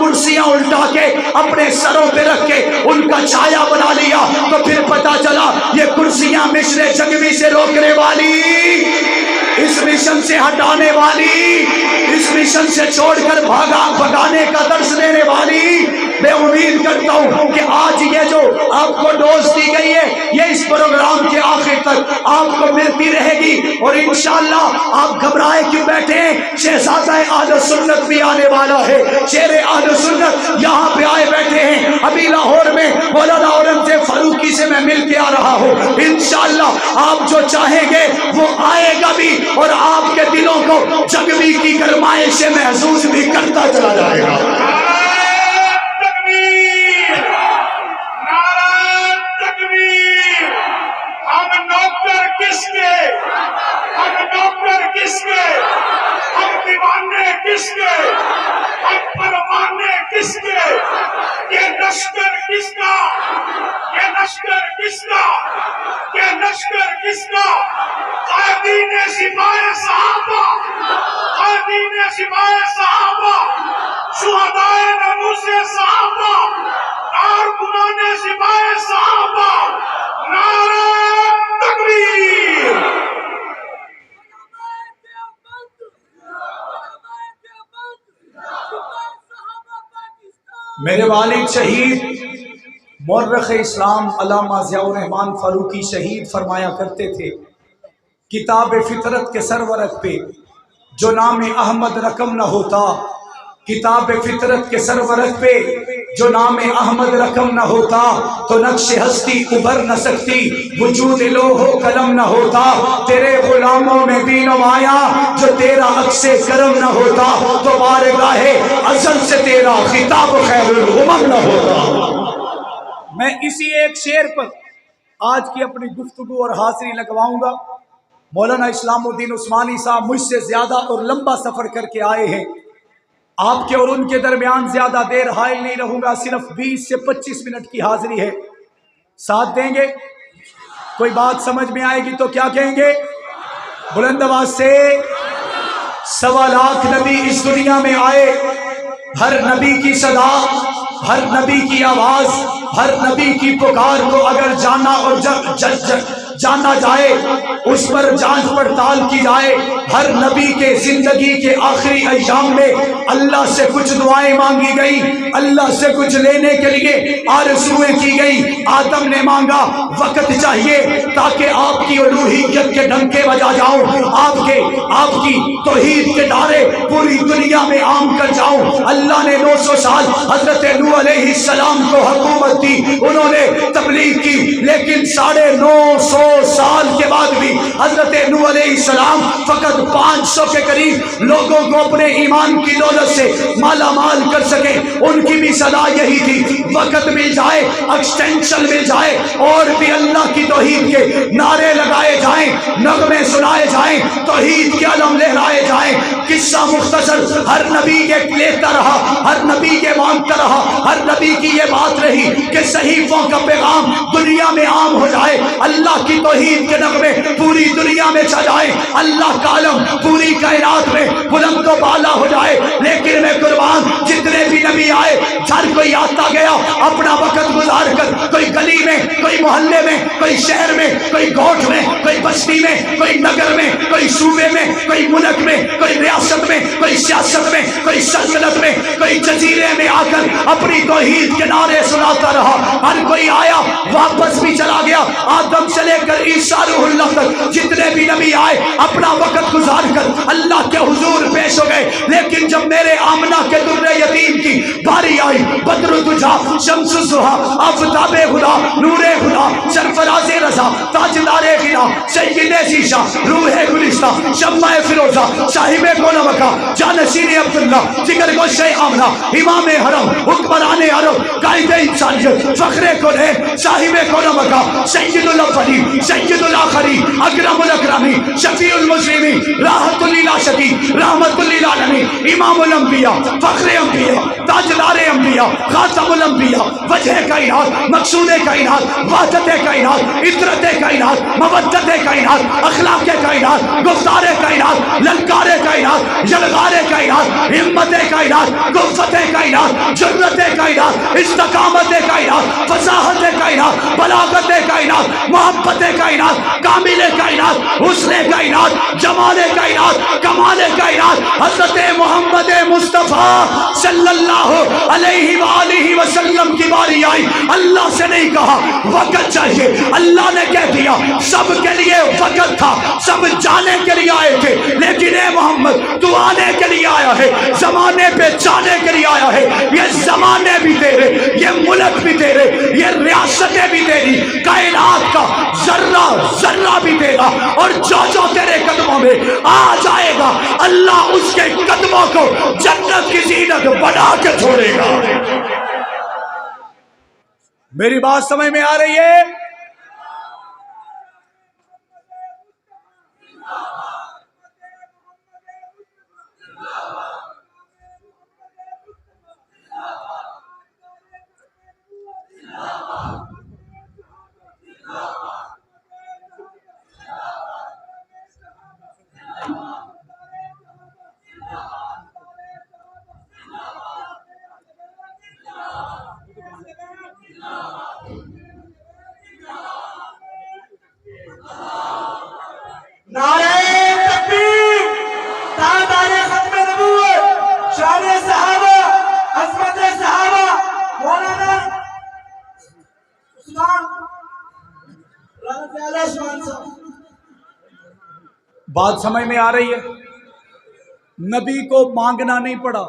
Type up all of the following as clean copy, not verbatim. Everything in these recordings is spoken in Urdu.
کرسیاں الٹا کے اپنے سروں پہ رکھ کے ان کا چھایا بنا لیا تو پھر پتا چلا یہ کرسیاں مشر جنگوی سے روکنے والی، اس مشن سے ہٹانے والی، اس مشن سے چھوڑ کر بھگانے کا درس دینے والی۔ میں امید کرتا ہوں کہ آج یہ جو آپ کو ڈوز دی گئی ہے یہ اس پروگرام کے آخر تک آپ کو ملتی رہے گی، اور انشاءاللہ آپ گھبرائے کیوں بیٹھے ہیں؟ شہزادہ اہل سنت بھی آنے والا ہے، شیر اہل سنت یہاں پہ آئے بیٹھے ہیں۔ ابھی لاہور میں مولانا اورنگزیب فاروقی سے میں مل کے آ رہا ہوں، انشاءاللہ آپ جو چاہیں گے وہ آئے گا بھی، اور آپ کے دلوں کو جنگوی کی گرمائش سے محسوس بھی کرتا چلا جائے گا۔ کس کے ہم پروانے کس کے؟ یہ لشکر کس کا؟ یہ لشکر کس کا؟ یہ لشکر کس کا؟ قائدین سپاہ صحابہ، قائدین سپاہ صحابہ، شہدائے ناموس صحابہ، کارکنان سپاہ صحابہ، نعرہ تکبیر۔ میرے والد شہید مورخ اسلام علامہ ضیاء الرحمن فاروقی شہید فرمایا کرتے تھے، کتاب فطرت کے سرورق پہ جو نام احمد رقم نہ ہوتا، کتاب فطرت کے سرورق پہ جو نام احمد رقم نہ ہوتا تو نقش ہستی ابھر نہ سکتی، وجود لوح و قلم نہ ہوتا تیرے غلاموں میں بھی نمایا، جو تیرا عکس کرم نہ ہوتا تو بارگاہ ازل سے تیرا خطاب خیر الامم نہ ہوتا۔ میں اسی ایک شعر پر آج کی اپنی گفتگو اور حاضری لگواؤں گا۔ مولانا اسلام الدین عثمانی صاحب مجھ سے زیادہ اور لمبا سفر کر کے آئے ہیں، آپ کے اور ان کے درمیان زیادہ دیر حائل نہیں رہوں گا، صرف 20 سے 25 منٹ کی حاضری ہے، ساتھ دیں گے؟ کوئی بات سمجھ میں آئے گی تو کیا کہیں گے؟ بلند آواز سے 1.25 لاکھ نبی اس دنیا میں آئے، ہر نبی کی صدا، ہر نبی کی آواز، ہر نبی کی پکار کو اگر جانا اور جانا جائے، اس پر جانچ پڑتال کی جائے، ہر نبی کے زندگی کے آخری ایام میں اللہ سے کچھ دعائیں مانگی گئی، اللہ سے کچھ لینے کے لیے آرزوئیں کی گئی۔ آدم نے مانگا وقت چاہیے تاکہ آپ کی الوہیت کے ڈنکے بجا جاؤں، آپ کی توحید کے نعرے پوری دنیا میں عام کر جاؤں۔ اللہ نے 900 سال حضرت نوح علیہ السلام کو حکومت دی، انہوں نے تبلیغ کی، لیکن 950 سال کے بعد بھی حضرت نوح علیہ السلام فقط 500 کے قریب لوگوں کو اپنے ایمان کی دولت سے مالا مال کر سکے۔ ان کی بھی صدا یہی تھی، وقت مل جائے، ایکسٹینشن مل جائے، اور بھی اللہ کی توحید کے نعرے لگائے جائیں، نغمے سنائے جائیں، توحید کے علم لہرائے جائیں۔ قصہ مختصر، ہر نبی یہ لیتا رہا، ہر نبی یہ مانگتا رہا، ہر نبی کی یہ بات رہی کہ صحیفوں کا پیغام دنیا میں عام ہو جائے، اللہ کی توحید کے نغمے پوری دنیا میں چھا جائے، اللہ کا علم پوری کائنات میں بلند و بالا ہو جائے۔ لیکن میں قربان، جتنے بھی نبی آئے، ہر کوئی آتا گیا اپنا وقت گزار کر، کوئی گلی میں، کوئی محلے میں، کوئی شہر میں، کوئی گوٹھ میں، کوئی بستی میں، کوئی نگر میں، کوئی صوبے میں، کوئی ملک میں، کوئی ریاست میں، کوئی سیاست میں، کوئی سلطنت میں، کوئی جزیرے میں آ کر اپنی توحید کے نعرے سناتا رہا۔ ہر کوئی آیا واپس بھی چلا گیا، آدم سے لے کر عیسیٰ روح اللہ تک جتنے بھی نبی آئے اپنا وقت گزار کر اللہ کے حضور پیش ہو گئے۔ لیکن جب میرے آمنہ کے در یتیم کی باری آئی، بدر الدجا، شمس الضحیٰ، آفتاب خدا، نور خدا، سرفراز رضا، تاجدار غنا، سید ذیشا، روح گلستہ، شمع فیروزہ، صاحب کون مکہ، جانشین عبداللہ، جگر گوشہ آمنہ، امام حرم، حکمران عرب، قائد انسانیت، فخر کونین، صاحب کون مکہ، سید الاولین، سید الآخرین، اکرم الاکرمین، شفیع المسلمین، راحت للعاشقین، رحمت للعالمین، امام الانبیاء، فخر انبیاء، تاجدار انبیاء، انبیاء خاتم الانبیاء وجہ کائنات مقصود کائنات وحدت کائنات عطرت کائنات مودت کائنات اخلاق کائنات گفتار کائنات للکار کائنات یلغار کائنات ہمت کائنات قوت کائنات جرت کائنات استقامت کائنات فصاحت کائنات بلاغت کائنات محبت کائنات کامل کائنات حسن کائنات جمال کائنات کمال کائنات حضرت محمد مصطفیٰ صلی اللہ علیہ وآلہ وسلم کی باری آئی، اللہ سے نہیں کہا وقت چاہیے، اللہ نے کہہ دیا سب کے لیے وقت تھا، سب جانے کے لیے آئے تھے، لیکن اے محمد تو آنے کے لیے آیا ہے، زمانے پہ جانے کے لیے آیا ہے، یہ زمانے بھی تیرے، یہ ملک بھی تیرے، یہ ریاستیں بھی تیری، کائنات کا ذرہ ذرہ بھی تیرا، اور جو جو تیرے قدموں میں آ جائے گا اللہ اس کے قدموں کو جنت کی زینت بنا کے چھوڑے گا۔ میری بات سمجھ میں آ رہی ہے؟ نعرہ تکبیر، تاجدار ختم نبوت، شان صحابہ، عظمت صحابہ، مولانا عثمان رحمت اللہ عثمان صاحب۔ بات سمجھ میں آ رہی ہے؟ نبی کو مانگنا نہیں پڑا،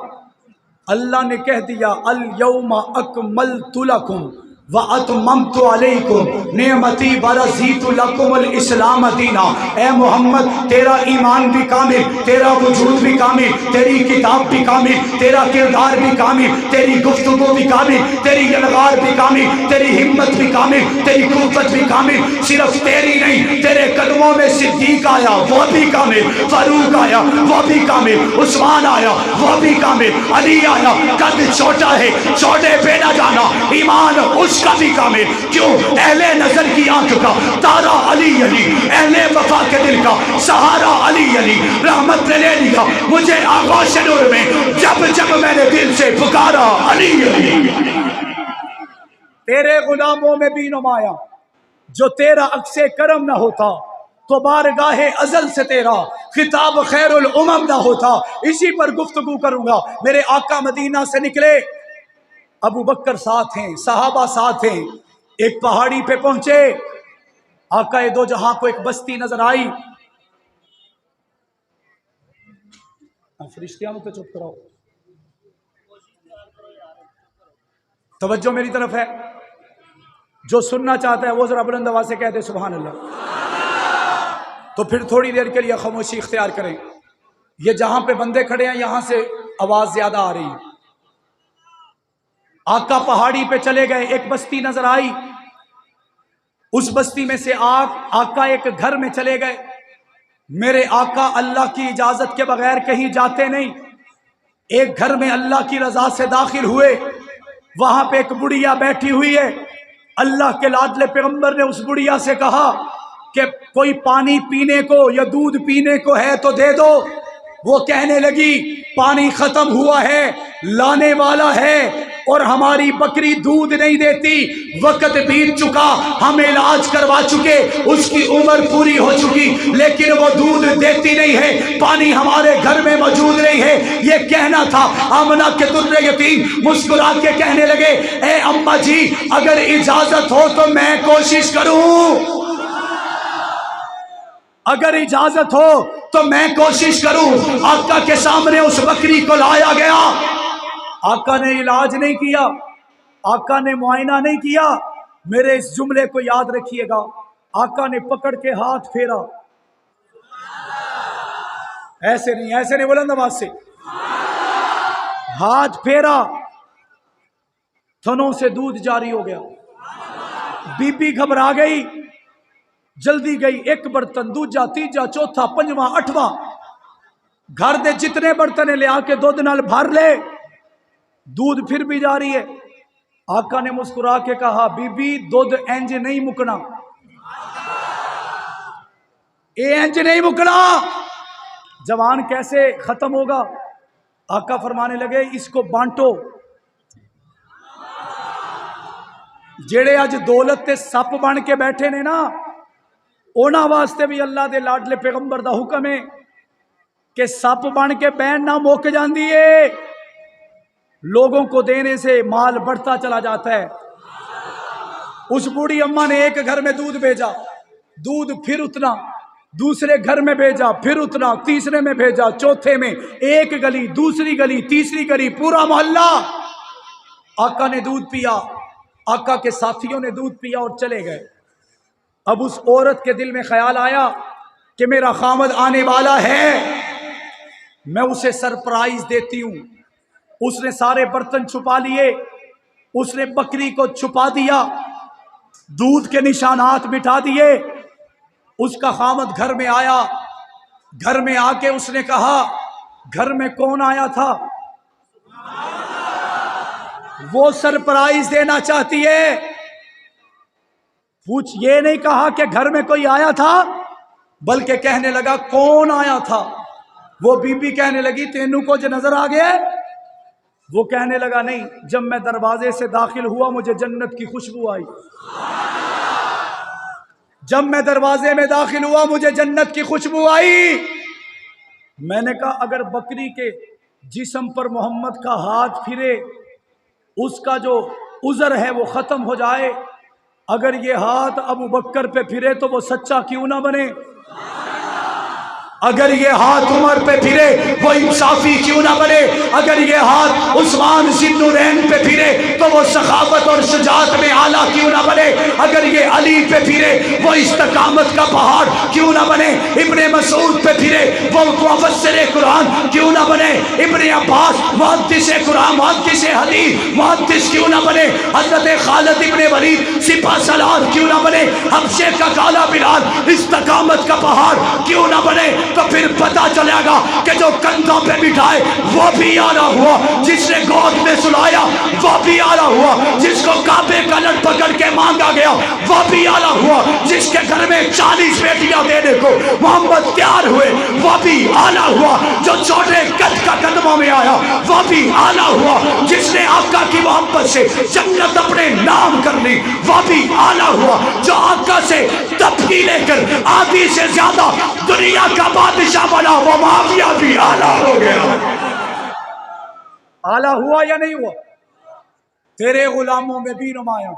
اللہ نے کہہ دیا الیوم اکملت لکم واتممت علیکم نعمتی ورضیت لکم الاسلام دینا۔ اے محمد تیرا ایمان بھی کامل، تیرا وجود بھی کامل، تیری کتاب بھی کامل، تیرا کردار بھی کامل، تیری گفتگو بھی کامل، تیری یلغار بھی کامل، تیری ہمت بھی کامل، تیری قوت بھی کامل، صرف تیری نہیں تیرے قدموں میں صدیق آیا وہ بھی کامل، فاروق آیا وہ بھی کامل، عثمان آیا وہ بھی کامل، علی آیا، قد چھوٹا ہے چھوٹے پہ نہ جانا، ایمان اس کا بھی کامل، کیوں اہل نظر کی آنکھ کا تارا علی علی، اہل وفا کے دل کا سہارا علی علی، رحمت نے لے لیا مجھے آغوش نور میں جب جب میں نے دل سے پکارا علی علی۔ تیرے غلاموں میں بھی نمایاں جو تیرا عکس کرم نہ ہوتا تو بارگاہ ازل سے تیرا خطاب خیر الامم نہ ہوتا۔ اسی پر گفتگو کروں گا۔ میرے آقا مدینہ سے نکلے، ابو بکر ساتھ ہیں، صحابہ ساتھ ہیں، ایک پہاڑی پہ پہنچے، آقا دو جہاں کو ایک بستی نظر آئی۔ فرشتیانوں پہ چپ کراؤ، توجہ میری طرف ہے، جو سننا چاہتا ہے وہ ذرا بلند آواز سے کہہ دے سبحان اللہ، تو پھر تھوڑی دیر کے لیے خاموشی اختیار کریں۔ یہ جہاں پہ بندے کھڑے ہیں یہاں سے آواز زیادہ آ رہی ہے۔ آقا پہاڑی پہ چلے گئے، ایک بستی نظر آئی، اس بستی میں سے آقا ایک گھر میں چلے گئے۔ میرے آقا اللہ کی اجازت کے بغیر کہیں جاتے نہیں، ایک گھر میں اللہ کی رضا سے داخل ہوئے، وہاں پہ ایک بڑھیا بیٹھی ہوئی ہے۔ اللہ کے لاڈلے پیغمبر نے اس بڑھیا سے کہا کہ کوئی پانی پینے کو یا دودھ پینے کو ہے تو دے دو۔ وہ کہنے لگی پانی ختم ہوا ہے، لانے والا ہے، اور ہماری بکری دودھ نہیں دیتی، وقت بیت چکا، ہم علاج کروا چکے، اس کی عمر پوری ہو چکی، لیکن وہ دودھ دیتی نہیں ہے، پانی ہمارے گھر میں موجود نہیں ہے۔ یہ کہنا تھا۔ آمنہ کے در یتیم مسکرا کے کہنے لگے اے اماں جی اگر اجازت ہو تو میں کوشش کروں، اگر اجازت ہو تو میں کوشش کروں۔ آقا کے سامنے اس بکری کو لایا گیا، آقا نے علاج نہیں کیا، آقا نے معائنہ نہیں کیا۔ میرے اس جملے کو یاد رکھیے گا، آقا نے پکڑ کے ہاتھ پھیرا، ایسے نہیں بلند آواز سے، ہاتھ پھیرا، تھنوں سے دودھ جاری ہو گیا۔ بی بی گھبرا گئی، جلدی گئی، ایک برتن، دوجا، تیجا، چوتھا، پنجواں، اٹھواں، گھر دے جتنے برتن لے آ کے دودھ نال بھر لے۔ دودھ پھر بھی جاری ہے. آقا نے مسکرا کے کہا بی بی دودھ انج نہیں مکنا, اے انج نہیں مکنا, جوان کیسے ختم ہوگا؟ آقا فرمانے لگے اس کو بانٹو. جڑے اج دولت تے سپ بن کے بیٹھے نے نا, انہاں واسطے بھی اللہ دے لاڈلے پیغمبر دا حکم ہے کہ سپ بن کے بہن نہ مک جاندی ہے, لوگوں کو دینے سے مال بڑھتا چلا جاتا ہے. اس بوڑھی اماں نے ایک گھر میں دودھ بھیجا, دودھ پھر اتنا, دوسرے گھر میں بھیجا پھر اتنا, تیسرے میں بھیجا, چوتھے میں, ایک گلی, دوسری گلی, تیسری گلی, پورا محلہ. آقا نے دودھ پیا, آقا کے ساتھیوں نے دودھ پیا اور چلے گئے. اب اس عورت کے دل میں خیال آیا کہ میرا خامد آنے والا ہے, میں اسے سرپرائز دیتی ہوں. اس نے سارے برتن چھپا لیے, اس نے بکری کو چھپا دیا, دودھ کے نشانات مٹا دیے. اس کا خامد گھر میں آیا, گھر میں آ کے اس نے کہا گھر میں کون آیا تھا؟ وہ سرپرائز دینا چاہتی ہے. پوچھ, یہ نہیں کہا کہ گھر میں کوئی آیا تھا, بلکہ کہنے لگا کون آیا تھا. وہ بی بی کہنے لگی تینوں کو جو نظر آ گیا. وہ کہنے لگا نہیں, جب میں دروازے سے داخل ہوا مجھے جنت کی خوشبو آئی. جب میں دروازے میں داخل ہوا مجھے جنت کی خوشبو آئی. میں نے کہا اگر بکری کے جسم پر محمد کا ہاتھ پھرے, اس کا جو عذر ہے وہ ختم ہو جائے. اگر یہ ہاتھ ابو بکر پہ پھرے تو وہ سچا کیوں نہ بنے؟ اگر یہ ہاتھ عمر پہ پھرے وہ انصافی کیوں نہ بنے؟ اگر یہ ہاتھ عثمان ذی النورین پہ پھرے تو وہ سخاوت اور شجاعت میں اعلیٰ کیوں نہ بنے؟ اگر یہ علی پہ پھرے وہ استقامت کا پہاڑ کیوں نہ بنے؟ ابن مسعود پہ پھرے وہ مفسر قرآن کیوں نہ بنے؟ ابن عباس محدث قرآن, محدث حدیث, محدث کیوں نہ بنے؟ حضرت خالد ابن ولید سپہ سالار کیوں نہ بنے؟ حبشے کا کالا بلال استقامت کا پہاڑ کیوں نہ بنے؟ تو پھر پتا چلے گا کہ جو کندھوں پہ بٹھائے وہ بھی آلہ ہوا, جس نے گود میں سلایا وہ بھی آلہ ہوا, جس کو کعبے کا لڑ پکڑ کے مانگا گیا وہ بھی آلہ ہوا, جس کے گھر میں 40 بیٹیاں دینے کو محمد تیار ہوئے وہ بھی آلہ ہوا, جو چھوٹے قد کا قدموں میں آیا وہ بھی آلہ ہوا, جس نے آقا کی محبت سے جنت اپنے نام کر لی وہ بھی آلہ ہوا, جو آقا سے تبکی لے کر آدھی سے زیادہ دنیا کا بادشاہ بنا وہ معاویہ بھی آلہ ہو گیا. آلہ ہوا یا نہیں ہوا؟ تیرے غلاموں میں بھی نمایاں,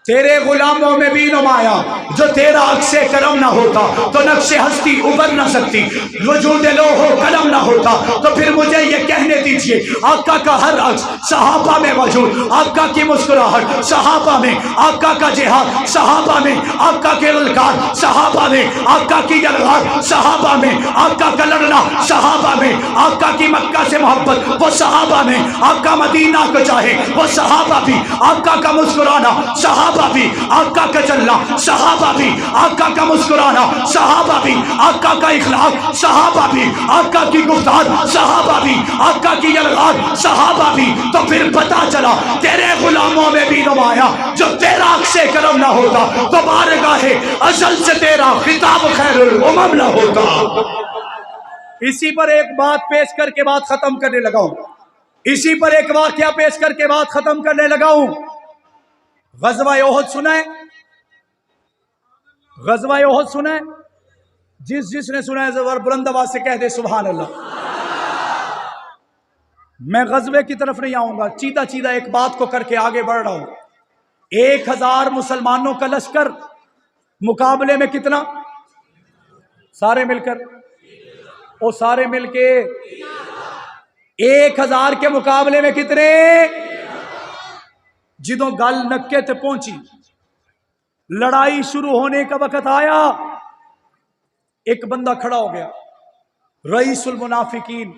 تیرے غلاموں میں بھی نمایاں. جو تیرا عکس کرم نہ ہوتا تو نقش ہستی ابھر نہ سکتی, وجود لوح و قلم نہ ہوتا تو پھر مجھے یہ کہنے دیجئے آقا کا ہر عکس صحابہ میں موجود, آقا کی مسکراہٹ صحابہ میں, آقا کا جہاد صحابہ میں, آقا کے للکار صحابہ میں, آقا کی یلغار صحابہ میں, آقا کا لڑنا صحابہ میں, آقا کی مکہ سے محبت وہ صحابہ میں, آقا مدینہ کو چاہے وہ صحابہ بھی, آقا کا مسکرانا صحابہ بھی, آقا کا چلنا صحابہ بھی, آقا کا مسکرانا صحابہ بھی, آقا کا اخلاق صحابہ بھی, آقا کی گفتار صحابہ بھی, آقا کی یلغار صحابہ بھی. تو پھر پتا چلا تیرے غلاموں میں بھی نمایاں. جو تیرا عکس کرم نہ ہوتا تو بارگاہ ازل سے تیرا خطاب خیر الامم نہ ہوتا. اسی پر ایک بات پیش کر کے بات ختم کرنے لگا ہوں, اسی پر ایک واقعہ پیش کر کے بات ختم کرنے لگا ہوں. غزوہ احد سنا ہے؟ غزوہ احد سنا ہے؟ جس نے سنا ہے زبر بلند آواز سے کہہ دے سبحان اللہ. میں غزوے کی طرف نہیں آؤں گا, چیدہ چیدہ ایک بات کو کر کے آگے بڑھ رہا ہوں. 1000 مسلمانوں کا لشکر مقابلے میں کتنا؟ سارے مل کر, وہ سارے مل کے 1000 کے مقابلے میں کتنے؟ جدوں گل نکے تے پہنچی, لڑائی شروع ہونے کا وقت آیا, ایک بندہ کھڑا ہو گیا, رئیس المنافقین,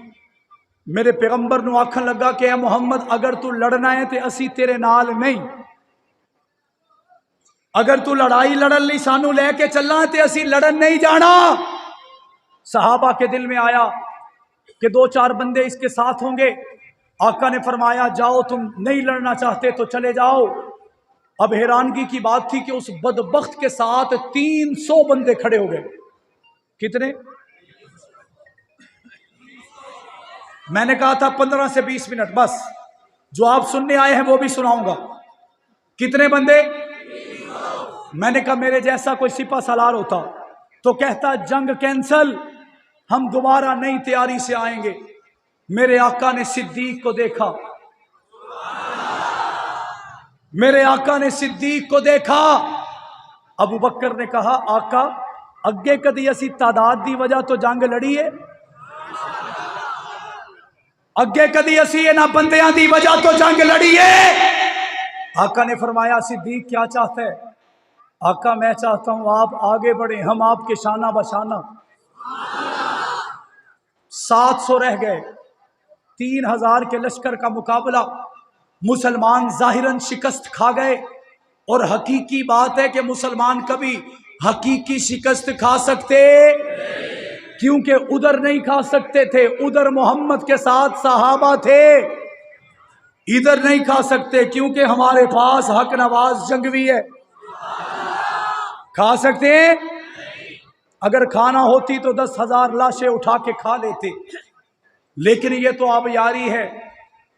میرے پیغمبر نو آکھن لگا کہ اے محمد اگر تو لڑنا ہے تے اسی تیرے نال نہیں, اگر تو لڑائی لڑن لی سانو لے کے چلنا ہے تے اسی لڑن نہیں جانا. صحابہ کے دل میں آیا کہ 2-4 بندے اس کے ساتھ ہوں گے, آقا نے فرمایا جاؤ، تم نہیں لڑنا چاہتے تو چلے جاؤ۔ اب حیرانگی کی بات تھی کہ اس بدبخت کے ساتھ 300 بندے کھڑے ہو گئے۔ کتنے؟ میں نے کہا تھا 15 سے 20 منٹ بس، جو آپ سننے آئے ہیں وہ بھی سناؤں گا۔ کتنے بندے؟ میں نے کہا میرے جیسا کوئی سپہ سالار ہوتا تو کہتا جنگ کینسل، ہم دوبارہ نئی تیاری سے آئیں گے۔ میرے آقا نے صدیق کو دیکھا، میرے آقا نے صدیق کو دیکھا۔ ابو بکر نے کہا آقا اگے کدی اسی تعداد دی وجہ تو جنگ لڑی ہے؟ اگے کدی اسی انہاں بندیاں دی وجہ تو جنگ لڑی ہے؟ آقا نے فرمایا صدیق کیا چاہتا ہے؟ آقا میں چاہتا ہوں آپ آگے بڑھیں، ہم آپ کے شانہ بشانہ۔ 700 رہ گئے، 3000 کے لشکر کا مقابلہ، مسلمان ظاہراً شکست کھا گئے، اور حقیقی بات ہے کہ مسلمان کبھی حقیقی شکست کھا سکتے کیونکہ ادھر نہیں کھا سکتے تھے، ادھر محمد کے ساتھ صحابہ تھے، ادھر نہیں کھا سکتے کیونکہ ہمارے پاس حق نواز جنگوی ہے۔ کھا سکتے ہیں؟ اگر کھانا ہوتی تو 10,000 لاشیں اٹھا کے کھا لیتے، لیکن یہ تو آبیاری ہے،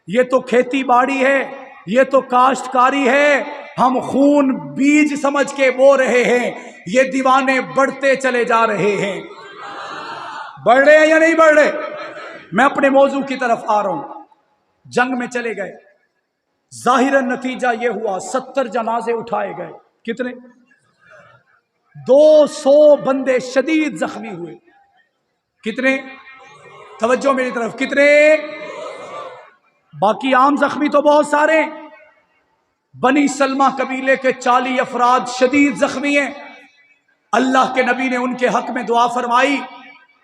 یہ تو کھیتی باڑی ہے، یہ تو کاشتکاری ہے، ہم خون بیج سمجھ کے بو رہے ہیں، یہ دیوانے بڑھتے چلے جا رہے ہیں۔ بڑھ رہے ہیں یا نہیں بڑھ رہے؟ میں اپنے موضوع کی طرف آ رہا ہوں۔ جنگ میں چلے گئے، ظاہراً نتیجہ یہ ہوا 70 جنازے اٹھائے گئے۔ کتنے؟ 200 بندے شدید زخمی ہوئے۔ کتنے؟ توجہ میری طرف، کتنے؟ باقی عام زخمی تو بہت سارے، بنی سلمہ قبیلے کے 40 افراد شدید زخمی ہیں۔ اللہ کے نبی نے ان کے حق میں دعا فرمائی،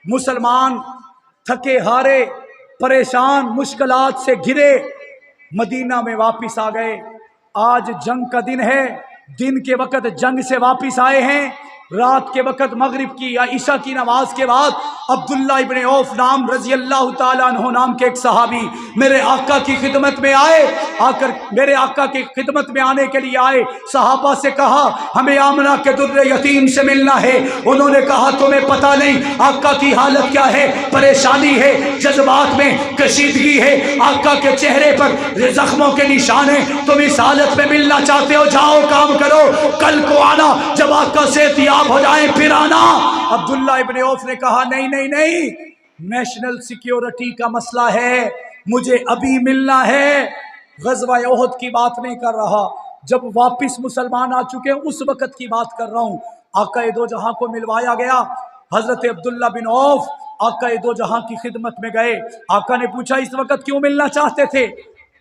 مسلمان تھکے ہارے پریشان مشکلات سے گھرے مدینہ میں واپس آ گئے۔ آج جنگ کا دن ہے، دن کے وقت جنگ سے واپس آئے ہیں، رات کے وقت مغرب کی یا عشاء کی نماز کے بعد عبداللہ ابن عوف نام رضی اللہ تعالیٰ عنہ نام کے ایک صحابی میرے آقا کی خدمت میں آئے، آ کر میرے آقا کی خدمت میں آنے کے لیے آئے، صحابہ سے کہا ہمیں آمنہ کے در یتیم سے ملنا ہے۔ انہوں نے کہا تمہیں پتہ نہیں آقا کی حالت کیا ہے، پریشانی ہے، جذبات میں کشیدگی ہے، آقا کے چہرے پر زخموں کے نشان ہیں، تم اس حالت میں ملنا چاہتے ہو، جاؤ کام کرو، کل کو آنا، جب آقا صحتیاب ہو جائیں پھر آنا۔ عبداللہ ابن عوف نے کہا نہیں نہیں نہیں، نیشنل سیکیورٹی کا مسئلہ ہے، مجھے ابھی ملنا ہے، غزوہ احد کی بات نہیں کر رہا، جب واپس مسلمان آ چکے ہیں اس وقت کی بات کر رہا ہوں۔ آقا دو جہاں کو ملوایا گیا، حضرت عبداللہ بن عوف آقا دو جہاں کی خدمت میں گئے۔ آقا نے پوچھا اس وقت کیوں ملنا چاہتے تھے؟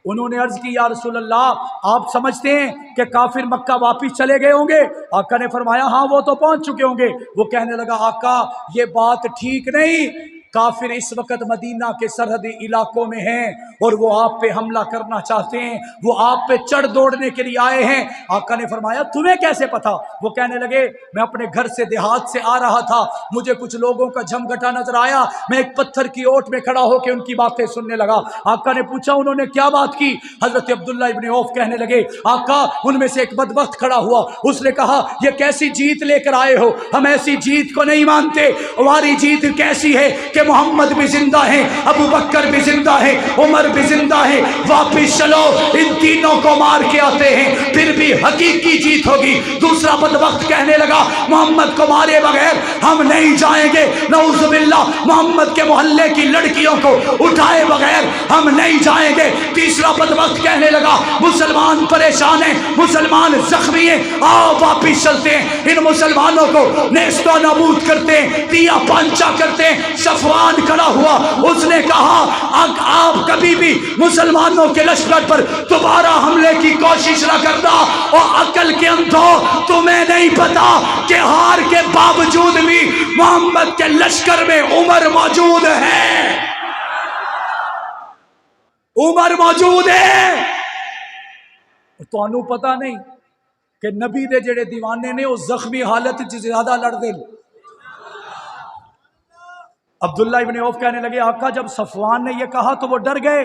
انہوں نے عرض کی یا رسول اللہ آپ سمجھتے ہیں کہ کافر مکہ واپس چلے گئے ہوں گے؟ آقا نے فرمایا ہاں وہ تو پہنچ چکے ہوں گے۔ وہ کہنے لگا آقا یہ بات ٹھیک نہیں، کافر اس وقت مدینہ کے سرحدی علاقوں میں ہیں اور وہ آپ پہ حملہ کرنا چاہتے ہیں، وہ آپ پہ چڑھ دوڑنے کے لیے آئے ہیں۔ آقا نے فرمایا تمہیں کیسے پتا؟ وہ کہنے لگے میں اپنے گھر سے دیہات سے آ رہا تھا، مجھے کچھ لوگوں کا جھمگٹا نظر آیا، میں ایک پتھر کی اوٹ میں کھڑا ہو کے ان کی باتیں سننے لگا۔ آقا نے پوچھا انہوں نے کیا بات کی؟ حضرت عبداللہ ابن عوف کہنے لگے آقا ان میں سے ایک بدبخت کھڑا ہوا، اس نے کہا یہ کیسی جیت لے کر آئے ہو، ہم ایسی جیت کو نہیں مانتے، ہماری جیت کیسی ہے کہ محمد بھی زندہ ہیں، ابو بکر بھی زندہ ہیں، عمر بھی زندہ ہیں، واپس چلو ان تینوں کو مار کے آتے ہیں پھر بھی حقیقی جیت ہوگی۔ دوسرا بدبخت کہنے لگا محمد کو مارے بغیر ہم نہیں جائیں گے، نعوذ باللہ محمد کے محلے کی لڑکیوں کو اٹھائے بغیر ہم نہیں جائیں گے۔ تیسرا بدبخت کہنے لگا مسلمان پریشان ہیں، مسلمان زخمی ہیں، آؤ واپس چلتے ہیں، ان مسلمانوں کو نیست و نابود کرتے ہیں، دیا پانچا کرتے ہیں۔ صفوان کھڑا ہوا، اس نے کہا آپ کبھی بھی مسلمانوں کے لشکر پر دوبارہ حملے کی کوشش نہ کرنا، اور عقل کے اندھو تمہیں نہیں پتا کہ ہار کے باوجود بھی محمد کے لشکر میں عمر موجود ہے، عمر موجود ہے۔ تو انو پتا نہیں کہ نبی دے جڑے دیوانے نے وہ زخمی حالت زیادہ لڑ دے۔ عبداللہ ابن عوف کہنے لگے آقا جب صفوان نے یہ کہا تو وہ ڈر گئے،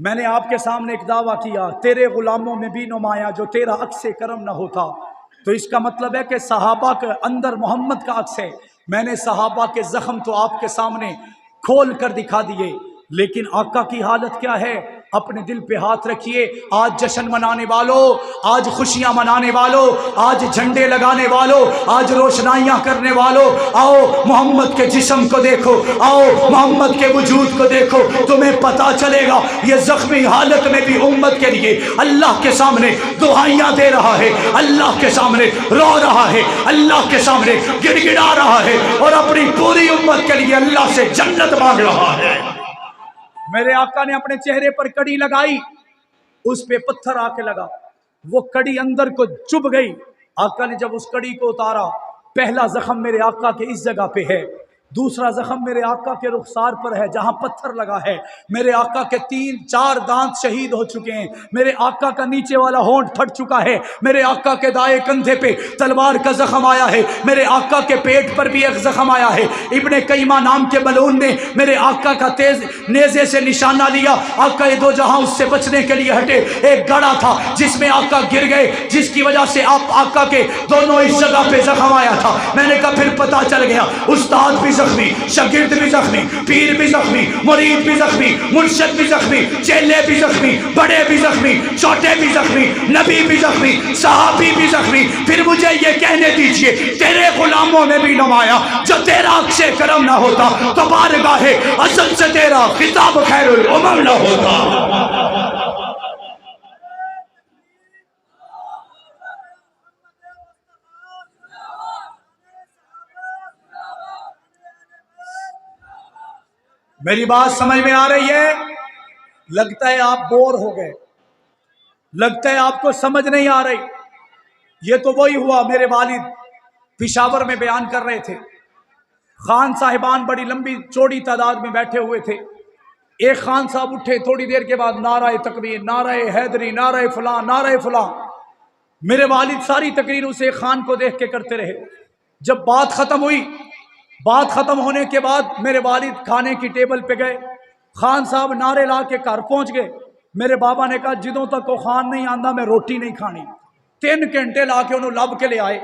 میں نے آپ کے سامنے ایک دعویٰ کیا، تیرے غلاموں میں بھی نمایاں جو تیرا عکس کرم نہ ہوتا، تو اس کا مطلب ہے کہ صحابہ کے اندر محمد کا عکس ہے۔ میں نے صحابہ کے زخم تو آپ کے سامنے کھول کر دکھا دیے، لیکن آقا کی حالت کیا ہے؟ اپنے دل پہ ہاتھ رکھیے۔ آج جشن منانے والوں، آج خوشیاں منانے والوں، آج جھنڈے لگانے والوں، آج روشنائیاں کرنے والوں، آؤ محمد کے جسم کو دیکھو، آؤ محمد کے وجود کو دیکھو، تمہیں پتا چلے گا یہ زخمی حالت میں بھی امت کے لیے اللہ کے سامنے دعائیاں دے رہا ہے، اللہ کے سامنے رو رہا ہے، اللہ کے سامنے گڑ گڑا رہا ہے، اور اپنی پوری امت کے لیے اللہ سے جنت مانگ رہا ہے۔ میرے آقا نے اپنے چہرے پر کڑی لگائی، اس پہ پتھر آ کے لگا، وہ کڑی اندر کو چبھ گئی۔ آقا نے جب اس کڑی کو اتارا، پہلا زخم میرے آقا کے اس جگہ پہ ہے، دوسرا زخم میرے آقا کے رخسار پر ہے جہاں پتھر لگا ہے۔ میرے آقا کے 3-4 دانت شہید ہو چکے ہیں، میرے آقا کا نیچے والا ہونٹ پھٹ چکا ہے، میرے آقا کے دائیں کندھے پہ تلوار کا زخم آیا ہے، میرے آقا کے پیٹ پر بھی ایک زخم آیا ہے۔ ابن قیمہ نام کے ملعون نے میرے آقا کا تیز نیزے سے نشانہ لیا، آقا یہ دو جہاں اس سے بچنے کے لیے ہٹے۔ ایک گڑھا تھا جس میں آقا گر گئے، جس کی وجہ سے آقا کے دونوں اس جگہ پہ زخم آیا تھا۔ میں نے کہا پھر پتا چل گیا، استاد بھی زخمی، شاگرد بھی زخمی، پیر بھی زخمی، مرید بھی زخمی، مرشد بھی زخمی، چیلے بھی زخمی، بڑے بھی زخمی، چھوٹے بھی زخمی، نبی بھی زخمی، صحابی بھی زخمی۔ پھر مجھے یہ کہنے دیجئے تیرے غلاموں میں بھی نمایاں جو تیرا عکس کرم نہ ہوتا تو بارگاہ اصل سے تیرا خطاب خیر الامم نہ ہوتا۔ میری بات سمجھ میں آ رہی ہے؟ لگتا ہے آپ بور ہو گئے، لگتا ہے آپ کو سمجھ نہیں آ رہی۔ یہ تو وہی ہوا، میرے والد پشاور میں بیان کر رہے تھے، خان صاحبان بڑی لمبی چوڑی تعداد میں بیٹھے ہوئے تھے۔ ایک خان صاحب اٹھے، تھوڑی دیر کے بعد نعرہ تکبیر، نعرہ حیدری، نعرہ فلاں، نعرہ فلاں۔ میرے والد ساری تقریر اسے ایک خان کو دیکھ کے کرتے رہے۔ جب بات ختم ہوئی، بات ختم ہونے کے بعد میرے والد کھانے کی ٹیبل پہ گئے، خان صاحب نعرے لا کے گھر پہنچ گئے۔ میرے بابا نے کہا جدوں تک وہ خان نہیں آندا میں روٹی نہیں کھانی۔ 3 گھنٹے لا کے انہوں لب کے لے آئے۔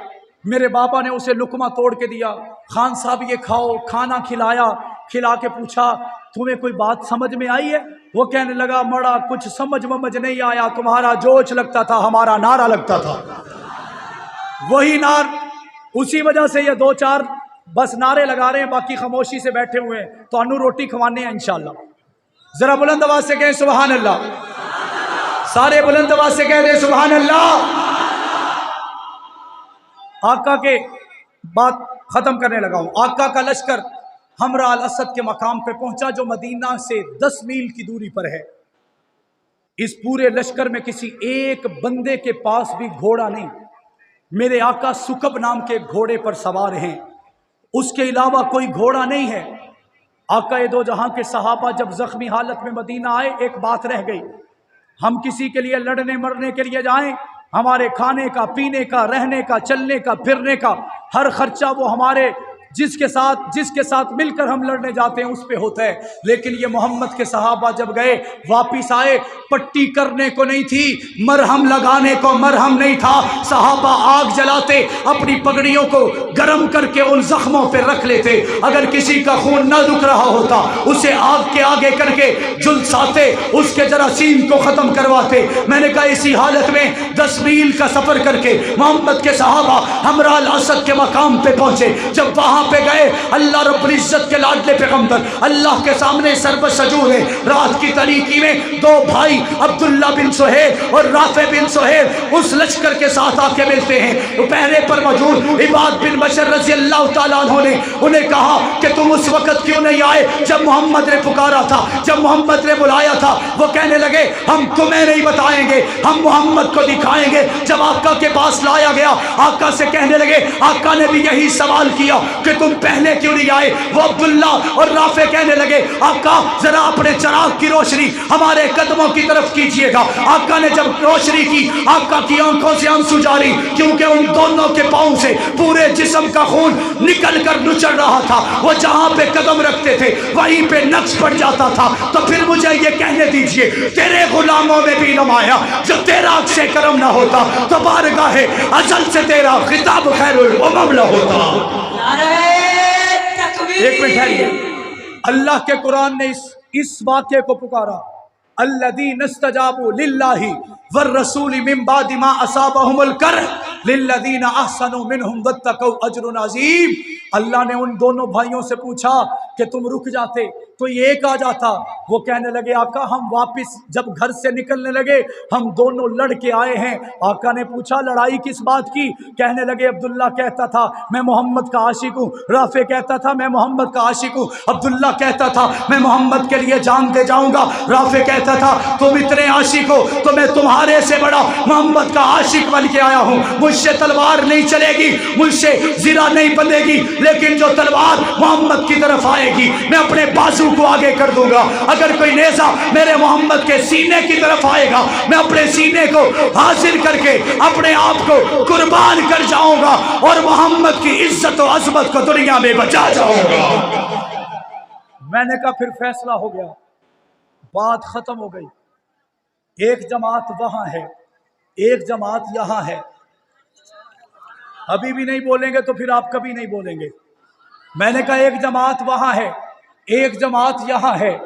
میرے بابا نے اسے لقمہ توڑ کے دیا، خان صاحب یہ کھاؤ، کھانا کھلایا، کھلا کے پوچھا تمہیں کوئی بات سمجھ میں آئی ہے؟ وہ کہنے لگا مڑا کچھ سمجھ نہیں آیا، تمہارا جوش لگتا تھا، ہمارا نعرہ لگتا تھا۔ وہی نعر، اسی وجہ سے یہ 2-4 بس نعرے لگا رہے ہیں، باقی خاموشی سے بیٹھے ہوئے ہیں۔ تو انو روٹی کھوانے ہیں انشاءاللہ۔ ذرا بلند آواز سے کہیں سبحان اللہ، سارے بلند آواز سے کہہ دیں سبحان اللہ۔ آقا کے بات ختم کرنے لگا ہوں۔ آقا کا لشکر ہمراہ الاسد کے مقام پہ پہنچا جو مدینہ سے 10 میل کی دوری پر ہے۔ اس پورے لشکر میں کسی ایک بندے کے پاس بھی گھوڑا نہیں۔ میرے آقا سکب نام کے گھوڑے پر سوار ہیں، اس کے علاوہ کوئی گھوڑا نہیں ہے۔ آقا دو جہاں کے صحابہ جب زخمی حالت میں مدینہ آئے، ایک بات رہ گئی، ہم کسی کے لیے لڑنے مرنے کے لیے جائیں، ہمارے کھانے کا، پینے کا، رہنے کا، چلنے کا، پھرنے کا ہر خرچہ وہ ہمارے جس کے ساتھ مل کر ہم لڑنے جاتے ہیں اس پہ ہوتا ہے۔ لیکن یہ محمد کے صحابہ جب گئے واپس آئے، پٹی کرنے کو نہیں تھی، مرہم لگانے کو مرہم نہیں تھا۔ صحابہ آگ جلاتے، اپنی پگڑیوں کو گرم کر کے ان زخموں پہ رکھ لیتے، اگر کسی کا خون نہ رک رہا ہوتا اسے آگ کے آگے کر کے جلساتے، اس کے جراثیم کو ختم کرواتے۔ میں نے کہا اسی حالت میں 10 میل کا سفر کر کے محمد کے صحابہ ہمراہ الاسد کے مقام پہ پہنچے۔ جب وہاں پہ گئے، اللہ رب العزت کے لاڈلے پیغمبر اللہ کے سامنے سر سجود ہے۔ رات کی تاریکی میں 2 بھائی عبداللہ بن سہیل اور رافع بن سہیل اس لشکر کے ساتھ آ کے ملتے ہیں۔ پہرے پر موجود عباد بن بشر رضی اللہ تعالیٰ عنہ نے انہیں کہا کہ تم اس وقت کیوں نہیں آئے جب محمد نے پکارا تھا، جب محمد نے بلایا تھا؟ وہ کہنے لگے ہم تمہیں نہیں بتائیں گے، ہم محمد کو دکھائیں گے۔ جب آقا کے پاس لایا گیا، آقا سے کہنے لگے، آقا نے بھی یہی سوال کیا، کہ تم پہلے کیوں نہیں آئے؟ وہ عبداللہ اور رافع کہنے لگے آقا ذرا اپنے چراغ کی روشنی ہمارے قدموں کی طرف کیجئے گا۔ آقا نے جب روشنی کی، آقا کی آنکھوں سے آنسو جاری، کیونکہ ان دونوں کے پاؤں سے پورے جسم کا خون نکل کر نچڑ رہا تھا۔ وہ جہاں پہ قدم رکھتے تھے وہیں پہ نقش پڑ جاتا تھا۔ تو پھر مجھے یہ کہنے دیجئے تیرے غلاموں میں بھی نمایا جو تیرا سے کرم نہ ہوتا تو بارگاہ ازل سے تیرا خطاب خیر الامم نہ ہوتا۔ ایک منٹ ٹھہریے، اللہ کے قرآن نے اس واقعے کو پکارا، الذین استجابوا للہ والرسول من بعد ما اصابهم الکرح للذین احسنوا منہم واتقوا اجر عظیم۔ اللہ نے ان دونوں بھائیوں سے پوچھا کہ تم رک جاتے تو یہ ایک آ جاتا۔ وہ کہنے لگے آقا ہم واپس جب گھر سے نکلنے لگے ہم دونوں لڑ کے آئے ہیں۔ آقا نے پوچھا لڑائی کس بات کی؟ کہنے لگے عبداللہ کہتا تھا میں محمد کا عاشق ہوں، رافع کہتا تھا میں محمد کا عاشق ہوں، عبداللہ کہتا تھا میں محمد کے لیے جان دے جاؤں گا، رافع کہتا تھا تم اتنے عاشق ہو تو میں تمہارے سے بڑا محمد کا عاشق بن کے آیا ہوں، مجھ سے تلوار نہیں چلے گی، مجھ سے زرہ نہیں بندھے گی، لیکن جو تلوار محمد کی طرف آئے گی میں اپنے بازو کو آگے کر دوں گا۔ اگر کوئی نیزہ میرے محمد کے سینے کی طرف آئے گا میں اپنے سینے کو حاصل کر کے اپنے آپ کو قربان کر جاؤں گا اور محمد کی عزت و عظمت کو دنیا میں بچا جاؤں گا۔ میں نے کہا پھر فیصلہ ہو گیا، بات ختم ہو گئی۔ ایک جماعت وہاں ہے، ایک جماعت یہاں ہے۔ ابھی بھی نہیں بولیں گے تو پھر آپ کبھی نہیں بولیں گے۔ میں نے کہا ایک جماعت وہاں ہے، ایک جماعت یہاں ہے،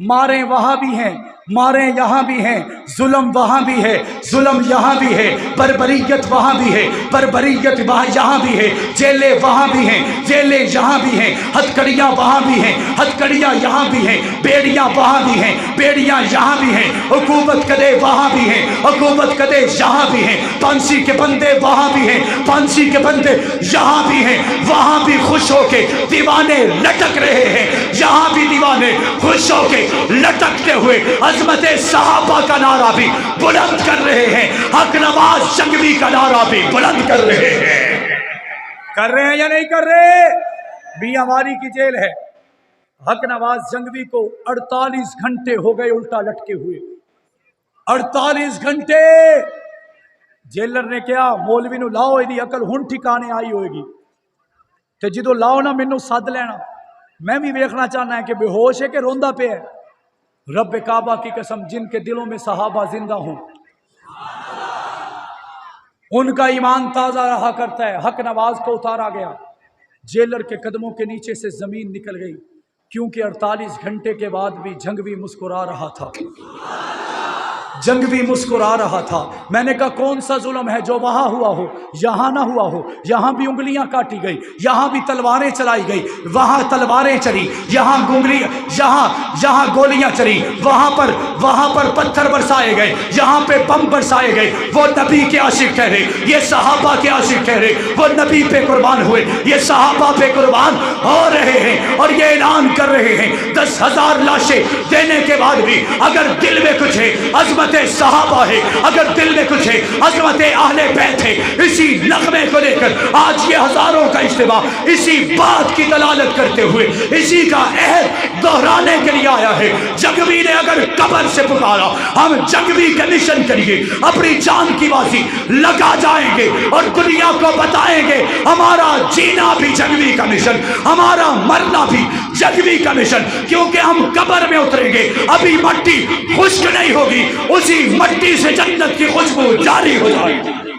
ماریں وہاں بھی ہیں، ماریں یہاں بھی ہیں، ظلم وہاں بھی ہے، ظلم یہاں بھی ہے، بربریت وہاں بھی ہے، بربریت یہاں بھی ہے، جیلیں وہاں بھی ہیں، جیلیں یہاں بھی ہیں، ہتھکڑیاں وہاں بھی ہیں، ہتھکڑیاں یہاں بھی ہیں، بیڑیاں وہاں بھی ہیں، بیڑیاں یہاں بھی ہیں، حکومت کدے وہاں بھی ہیں، حکومت کدے یہاں بھی ہیں، پھانسی کے بندے وہاں بھی ہیں، پھانسی کے بندے یہاں بھی ہیں، وہاں بھی خوش ہو کے دیوانے لٹک رہے ہیں، یہاں بھی دیوانے خوش ہو کے لٹکتے ہوئے عظمت صحابہ کا نعرہ بھی بلند کر رہے ہیں، حق نواز جنگوی کا نعرہ بھی بلند کر رہے ہیں یا نہیں کر رہے؟ میاں والی کی جیل ہے، حق نواز جنگوی کو 48 گھنٹے ہو گئے الٹا لٹکے ہوئے، 48 گھنٹے۔ جیلر نے کیا مولوی نو لاؤ ایدی عقل ہن ٹھکانے آئی ہوئے گی تے جدو لاؤ نا مینوں سد لینا، میں بھی ویکھنا چاہنا ہے کہ بے ہوش ہے کہ روندا پہ ہے۔ رب کعبہ کی قسم جن کے دلوں میں صحابہ زندہ ہوں ان کا ایمان تازہ رہا کرتا ہے۔ حق نواز کو اتارا گیا، جیلر کے قدموں کے نیچے سے زمین نکل گئی، کیونکہ 48 گھنٹے کے بعد بھی جنگوی مسکرا رہا تھا، جنگوی مسکرا رہا تھا۔ میں نے کہا کون سا ظلم ہے جو وہاں ہوا ہو یہاں نہ ہوا ہو؟ یہاں بھی انگلیاں کاٹی گئی، یہاں بھی تلواریں چلائی گئی، وہاں تلواریں چلی، یہاں یہاں گولیاں چلی، وہاں پر پتھر برسائے گئے، یہاں پہ بم برسائے گئے۔ وہ نبی کے عاشق ٹھہرے، یہ صحابہ کے عاشق ٹھہرے، وہ نبی پہ قربان ہوئے، یہ صحابہ پہ قربان ہو رہے ہیں اور یہ اعلان کر رہے ہیں 10,000 لاشیں دینے کے بعد بھی اگر دل میں کچھ ہے عظمت صحابہ ہے، اگر دل میں کچھ ہے عظمت اہل بیت ہے۔ اسی نغمے کو لے کر آج یہ ہزاروں کا اجتماع اسی بات کی دلالت کرتے ہوئے اسی کا عہد دہرانے کے لیے آیا ہے۔ جنگوی نے اگر قبر سے پکارا ہم جنگوی کے مشن کے لیے اپنی جان کی بازی لگا جائیں گے اور دنیا کو بتائیں گے ہمارا جینا بھی جنگوی کا مشن، ہمارا مرنا بھی جنگوی کا مشن، کیونکہ ہم قبر میں اتریں گے ابھی مٹی خشک نہیں ہوگی، اسی مٹی سے جنت کی خوشبو جاری ہو جائے گی۔